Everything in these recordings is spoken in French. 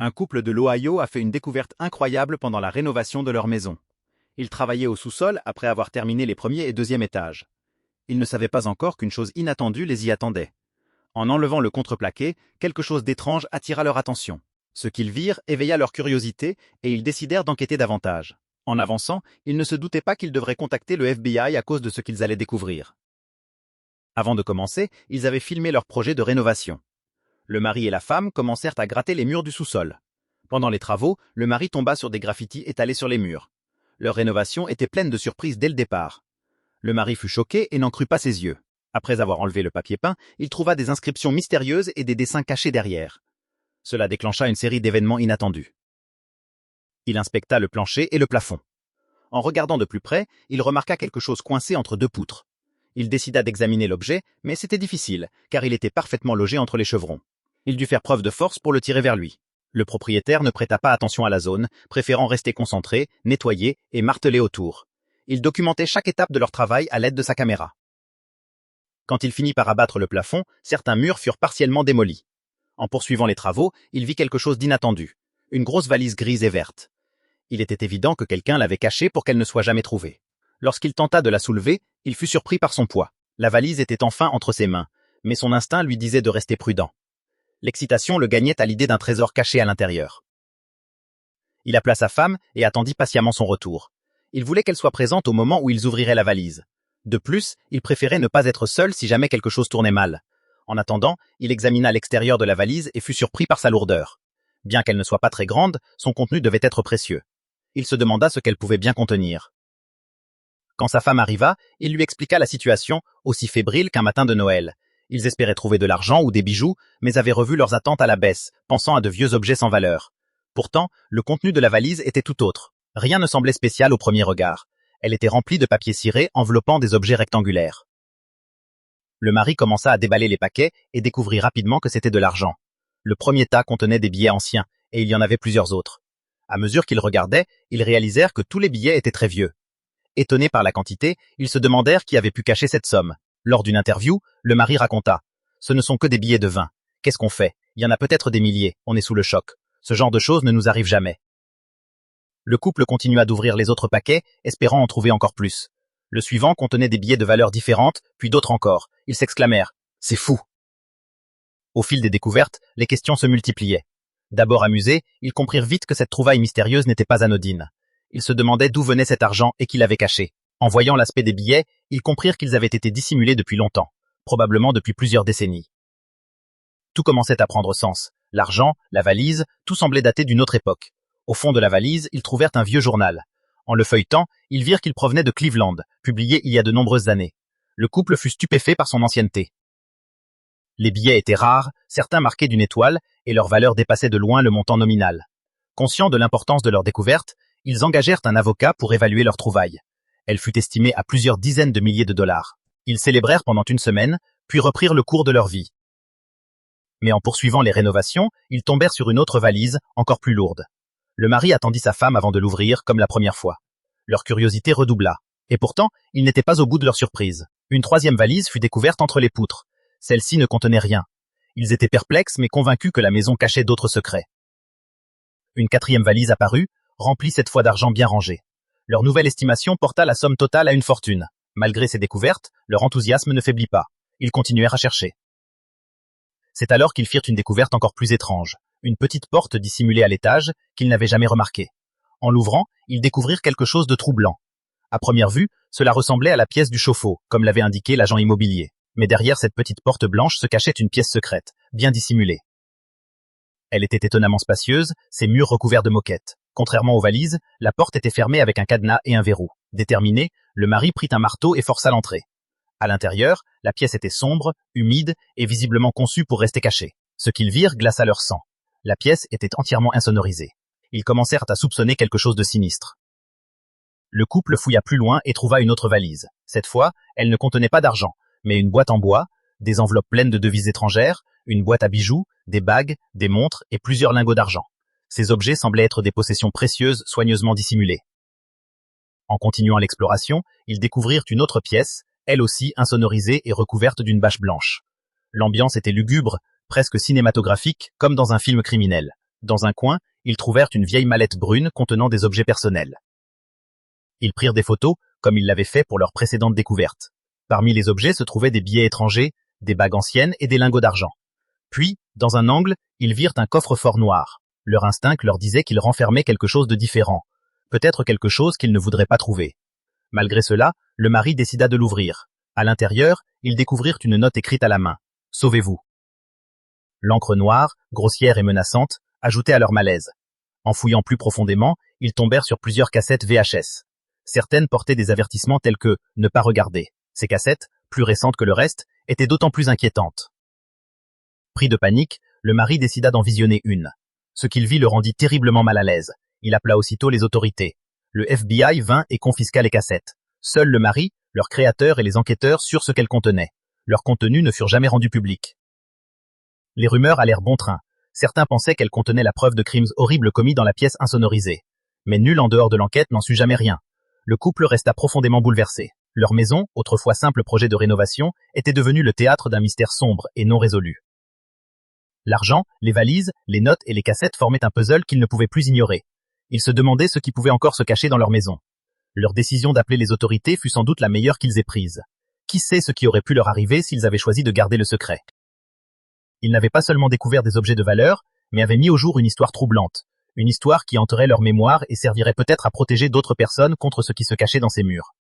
Un couple de l'Ohio a fait une découverte incroyable pendant la rénovation de leur maison. Ils travaillaient au sous-sol après avoir terminé les premiers et deuxième étages. Ils ne savaient pas encore qu'une chose inattendue les y attendait. En enlevant le contreplaqué, quelque chose d'étrange attira leur attention. Ce qu'ils virent éveilla leur curiosité et ils décidèrent d'enquêter davantage. En avançant, ils ne se doutaient pas qu'ils devraient contacter le FBI à cause de ce qu'ils allaient découvrir. Avant de commencer, ils avaient filmé leur projet de rénovation. Le mari et la femme commencèrent à gratter les murs du sous-sol. Pendant les travaux, le mari tomba sur des graffitis étalés sur les murs. Leur rénovation était pleine de surprises dès le départ. Le mari fut choqué et n'en crut pas ses yeux. Après avoir enlevé le papier peint, il trouva des inscriptions mystérieuses et des dessins cachés derrière. Cela déclencha une série d'événements inattendus. Il inspecta le plancher et le plafond. En regardant de plus près, il remarqua quelque chose coincé entre deux poutres. Il décida d'examiner l'objet, mais c'était difficile, car il était parfaitement logé entre les chevrons. Il dut faire preuve de force pour le tirer vers lui. Le propriétaire ne prêta pas attention à la zone, préférant rester concentré, nettoyer et marteler autour. Il documentait chaque étape de leur travail à l'aide de sa caméra. Quand il finit par abattre le plafond, certains murs furent partiellement démolis. En poursuivant les travaux, il vit quelque chose d'inattendu. Une grosse valise grise et verte. Il était évident que quelqu'un l'avait cachée pour qu'elle ne soit jamais trouvée. Lorsqu'il tenta de la soulever, il fut surpris par son poids. La valise était enfin entre ses mains, mais son instinct lui disait de rester prudent. L'excitation le gagnait à l'idée d'un trésor caché à l'intérieur. Il appela sa femme et attendit patiemment son retour. Il voulait qu'elle soit présente au moment où ils ouvriraient la valise. De plus, il préférait ne pas être seul si jamais quelque chose tournait mal. En attendant, il examina l'extérieur de la valise et fut surpris par sa lourdeur. Bien qu'elle ne soit pas très grande, son contenu devait être précieux. Il se demanda ce qu'elle pouvait bien contenir. Quand sa femme arriva, il lui expliqua la situation, aussi fébrile qu'un matin de Noël. Ils espéraient trouver de l'argent ou des bijoux, mais avaient revu leurs attentes à la baisse, pensant à de vieux objets sans valeur. Pourtant, le contenu de la valise était tout autre. Rien ne semblait spécial au premier regard. Elle était remplie de papier ciré enveloppant des objets rectangulaires. Le mari commença à déballer les paquets et découvrit rapidement que c'était de l'argent. Le premier tas contenait des billets anciens, et il y en avait plusieurs autres. À mesure qu'ils regardaient, ils réalisèrent que tous les billets étaient très vieux. Étonnés par la quantité, ils se demandèrent qui avait pu cacher cette somme. Lors d'une interview, le mari raconta « Ce ne sont que des billets de 20. Qu'est-ce qu'on fait? Il y en a peut-être des milliers, on est sous le choc. Ce genre de choses ne nous arrive jamais. » Le couple continua d'ouvrir les autres paquets, espérant en trouver encore plus. Le suivant contenait des billets de valeurs différentes, puis d'autres encore. Ils s'exclamèrent « C'est fou !» Au fil des découvertes, les questions se multipliaient. D'abord amusés, ils comprirent vite que cette trouvaille mystérieuse n'était pas anodine. Ils se demandaient d'où venait cet argent et qui l'avait caché. En voyant l'aspect des billets, ils comprirent qu'ils avaient été dissimulés depuis longtemps, probablement depuis plusieurs décennies. Tout commençait à prendre sens. L'argent, la valise, tout semblait dater d'une autre époque. Au fond de la valise, ils trouvèrent un vieux journal. En le feuilletant, ils virent qu'il provenait de Cleveland, publié il y a de nombreuses années. Le couple fut stupéfait par son ancienneté. Les billets étaient rares, certains marqués d'une étoile, et leur valeur dépassait de loin le montant nominal. Conscients de l'importance de leur découverte, ils engagèrent un avocat pour évaluer leur trouvaille. Elle fut estimée à plusieurs dizaines de milliers de dollars. Ils célébrèrent pendant une semaine, puis reprirent le cours de leur vie. Mais en poursuivant les rénovations, ils tombèrent sur une autre valise, encore plus lourde. Le mari attendit sa femme avant de l'ouvrir, comme la première fois. Leur curiosité redoubla. Et pourtant, ils n'étaient pas au bout de leur surprise. Une troisième valise fut découverte entre les poutres. Celle-ci ne contenait rien. Ils étaient perplexes mais convaincus que la maison cachait d'autres secrets. Une quatrième valise apparut, remplie cette fois d'argent bien rangé. Leur nouvelle estimation porta la somme totale à une fortune. Malgré ces découvertes, leur enthousiasme ne faiblit pas. Ils continuèrent à chercher. C'est alors qu'ils firent une découverte encore plus étrange. Une petite porte dissimulée à l'étage qu'ils n'avaient jamais remarquée. En l'ouvrant, ils découvrirent quelque chose de troublant. À première vue, cela ressemblait à la pièce du chauffe-eau, comme l'avait indiqué l'agent immobilier. Mais derrière cette petite porte blanche se cachait une pièce secrète, bien dissimulée. Elle était étonnamment spacieuse, ses murs recouverts de moquettes. Contrairement aux valises, la porte était fermée avec un cadenas et un verrou. Déterminé, le mari prit un marteau et força l'entrée. À l'intérieur, la pièce était sombre, humide et visiblement conçue pour rester cachée. Ce qu'ils virent glaça leur sang. La pièce était entièrement insonorisée. Ils commencèrent à soupçonner quelque chose de sinistre. Le couple fouilla plus loin et trouva une autre valise. Cette fois, elle ne contenait pas d'argent, mais une boîte en bois, des enveloppes pleines de devises étrangères, une boîte à bijoux, des bagues, des montres et plusieurs lingots d'argent. Ces objets semblaient être des possessions précieuses soigneusement dissimulées. En continuant l'exploration, ils découvrirent une autre pièce, elle aussi insonorisée et recouverte d'une bâche blanche. L'ambiance était lugubre, presque cinématographique, comme dans un film criminel. Dans un coin, ils trouvèrent une vieille mallette brune contenant des objets personnels. Ils prirent des photos, comme ils l'avaient fait pour leur précédente découverte. Parmi les objets se trouvaient des billets étrangers, des bagues anciennes et des lingots d'argent. Puis, dans un angle, ils virent un coffre-fort noir. Leur instinct leur disait qu'il renfermait quelque chose de différent, peut-être quelque chose qu'ils ne voudraient pas trouver. Malgré cela, le mari décida de l'ouvrir. À l'intérieur, ils découvrirent une note écrite à la main. « Sauvez-vous ». L'encre noire, grossière et menaçante, ajoutait à leur malaise. En fouillant plus profondément, ils tombèrent sur plusieurs cassettes VHS. Certaines portaient des avertissements tels que « ne pas regarder ». Ces cassettes, plus récentes que le reste, étaient d'autant plus inquiétantes. Pris de panique, le mari décida d'en visionner une. Ce qu'il vit le rendit terriblement mal à l'aise. Il appela aussitôt les autorités. Le FBI vint et confisqua les cassettes. Seul le mari, leur créateur et les enquêteurs surent ce qu'elles contenaient. Leurs contenus ne furent jamais rendus publics. Les rumeurs allèrent bon train. Certains pensaient qu'elles contenaient la preuve de crimes horribles commis dans la pièce insonorisée. Mais nul en dehors de l'enquête n'en sut jamais rien. Le couple resta profondément bouleversé. Leur maison, autrefois simple projet de rénovation, était devenue le théâtre d'un mystère sombre et non résolu. L'argent, les valises, les notes et les cassettes formaient un puzzle qu'ils ne pouvaient plus ignorer. Ils se demandaient ce qui pouvait encore se cacher dans leur maison. Leur décision d'appeler les autorités fut sans doute la meilleure qu'ils aient prise. Qui sait ce qui aurait pu leur arriver s'ils avaient choisi de garder le secret? Ils n'avaient pas seulement découvert des objets de valeur, mais avaient mis au jour une histoire troublante. Une histoire qui hanterait leur mémoire et servirait peut-être à protéger d'autres personnes contre ce qui se cachait dans ces murs.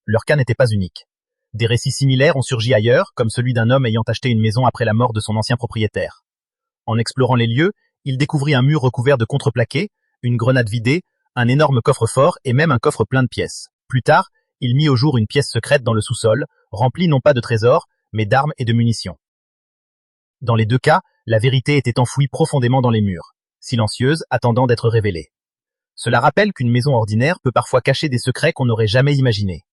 Leur cas n'était pas unique. Des récits similaires ont surgi ailleurs, comme celui d'un homme ayant acheté une maison après la mort de son ancien propriétaire. En explorant les lieux, il découvrit un mur recouvert de contreplaqué, une grenade vidée, un énorme coffre-fort et même un coffre plein de pièces. Plus tard, il mit au jour une pièce secrète dans le sous-sol, remplie non pas de trésors, mais d'armes et de munitions. Dans les deux cas, la vérité était enfouie profondément dans les murs, silencieuse, attendant d'être révélée. Cela rappelle qu'une maison ordinaire peut parfois cacher des secrets qu'on n'aurait jamais imaginés.